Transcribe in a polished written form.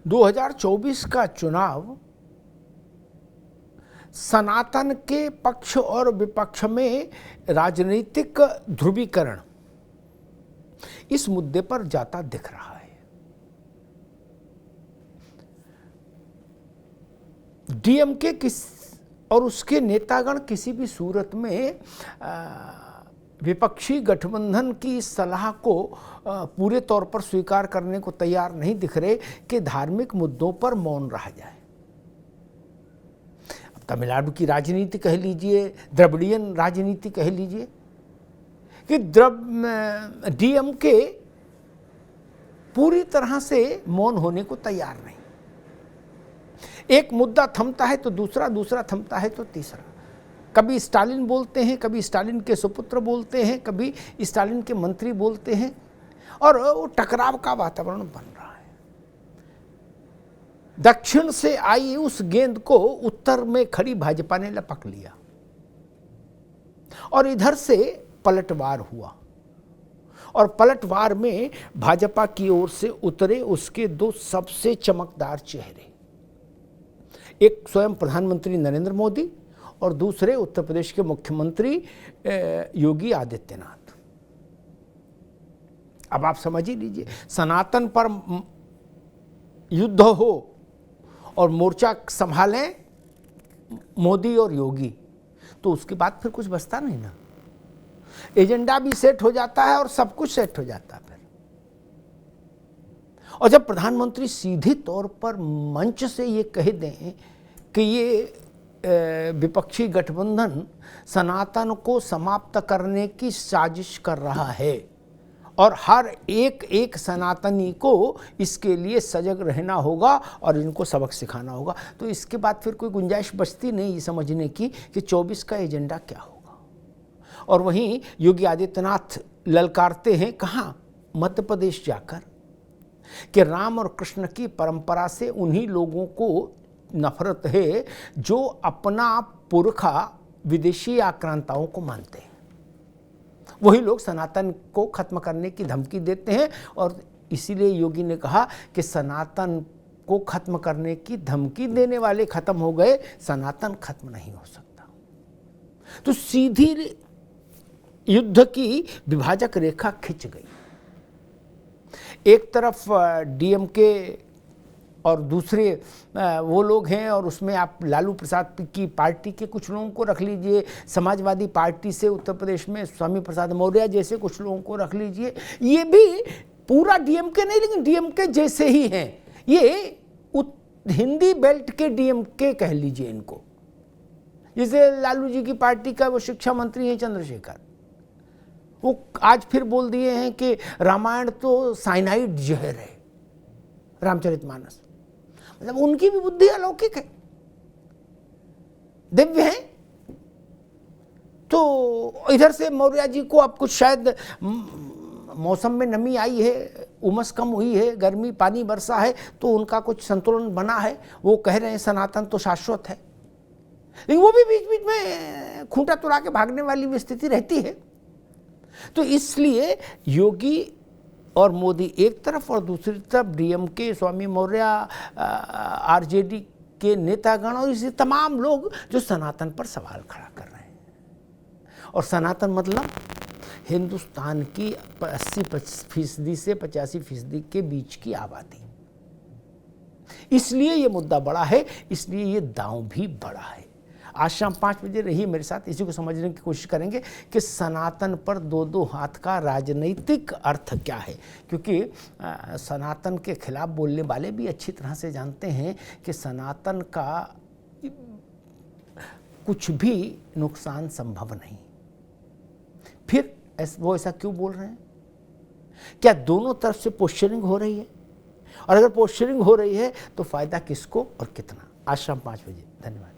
2024 का चुनाव सनातन के पक्ष और विपक्ष में राजनीतिक ध्रुवीकरण इस मुद्दे पर जाता दिख रहा है। डीएमके और उसके नेतागण किसी भी सूरत में विपक्षी गठबंधन की इस सलाह को पूरे तौर पर स्वीकार करने को तैयार नहीं दिख रहे कि धार्मिक मुद्दों पर मौन रहा जाए। अब तमिलनाडु की राजनीति कह लीजिए, द्रविड़ियन राजनीति कह लीजिए, कि डीएमके पूरी तरह से मौन होने को तैयार नहीं। एक मुद्दा थमता है तो दूसरा, दूसरा थमता है तो तीसरा। कभी स्टालिन बोलते हैं, कभी स्टालिन के सुपुत्र बोलते हैं, कभी स्टालिन के मंत्री बोलते हैं, और वो टकराव का वातावरण बन रहा है। दक्षिण से आई उस गेंद को उत्तर में खड़ी भाजपा ने लपक लिया और इधर से पलटवार हुआ, और पलटवार में भाजपा की ओर से उतरे उसके दो सबसे चमकदार चेहरे, एक स्वयं प्रधानमंत्री नरेंद्र मोदी और दूसरे उत्तर प्रदेश के मुख्यमंत्री योगी आदित्यनाथ। अब आप समझ ही लीजिए, सनातन पर युद्ध हो और मोर्चा संभालें मोदी और योगी, तो उसके बाद फिर कुछ बचता नहीं ना। एजेंडा भी सेट हो जाता है और सब कुछ सेट हो जाता है फिर। और जब प्रधानमंत्री सीधे तौर पर मंच से ये कह दें कि ये विपक्षी गठबंधन सनातन को समाप्त करने की साजिश कर रहा है और हर एक सनातनी को इसके लिए सजग रहना होगा और इनको सबक सिखाना होगा, तो इसके बाद फिर कोई गुंजाइश बचती नहीं ये समझने की कि 24 का एजेंडा क्या होगा। और वहीं योगी आदित्यनाथ ललकारते हैं कहाँ, मध्य प्रदेश जाकर, कि राम और कृष्ण की परंपरा से उन्हीं लोगों को नफरत है जो अपना पुरखा विदेशी आक्रांताओं को मानते हैं। वही लोग सनातन को खत्म करने की धमकी देते हैं, और इसीलिए योगी ने कहा कि सनातन को खत्म करने की धमकी देने वाले खत्म हो गए, सनातन खत्म नहीं हो सकता। तो सीधी युद्ध की विभाजक रेखा खिंच गई। एक तरफ डीएमके और दूसरे वो लोग हैं, और उसमें आप लालू प्रसाद की पार्टी के कुछ लोगों को रख लीजिए, समाजवादी पार्टी से उत्तर प्रदेश में स्वामी प्रसाद मौर्य जैसे कुछ लोगों को रख लीजिए। ये भी पूरा डीएमके नहीं, लेकिन डीएमके जैसे ही हैं। ये हिंदी बेल्ट के डीएमके कह लीजिए इनको। जैसे लालू जी की पार्टी का वो शिक्षा मंत्री हैं चंद्रशेखर, वो आज फिर बोल दिए हैं कि रामायण तो साइनाइड जहर है, रामचरितमानस। मतलब उनकी भी बुद्धि अलौकिक है, दिव्य है। तो इधर से मौर्य जी को अब कुछ शायद मौसम में नमी आई है, उमस कम हुई है, गर्मी पानी बरसा है, तो उनका कुछ संतुलन बना है। वो कह रहे हैं सनातन तो शाश्वत है, लेकिन वो भी बीच बीच में खूंटा तुड़ा के भागने वाली भी स्थिति रहती है। तो इसलिए योगी और मोदी एक तरफ और दूसरी तरफ डीएमके, स्वामी मौर्य, आरजेडी के नेतागण और इसे तमाम लोग जो सनातन पर सवाल खड़ा कर रहे हैं। और सनातन मतलब हिंदुस्तान की 80% से 85% के बीच की आबादी। इसलिए ये मुद्दा बड़ा है, इसलिए ये दांव भी बड़ा है। आज शाम 5 बजे रहिए मेरे साथ, इसी को समझने की कोशिश करेंगे कि सनातन पर दो हाथ का राजनीतिक अर्थ क्या है। क्योंकि सनातन के खिलाफ बोलने वाले भी अच्छी तरह से जानते हैं कि सनातन का कुछ भी नुकसान संभव नहीं। फिर वो ऐसा क्यों बोल रहे हैं? क्या दोनों तरफ से पोस्चरिंग हो रही है? और अगर पोस्चरिंग हो रही है तो फायदा किसको और कितना? आज शाम 5 बजे। धन्यवाद।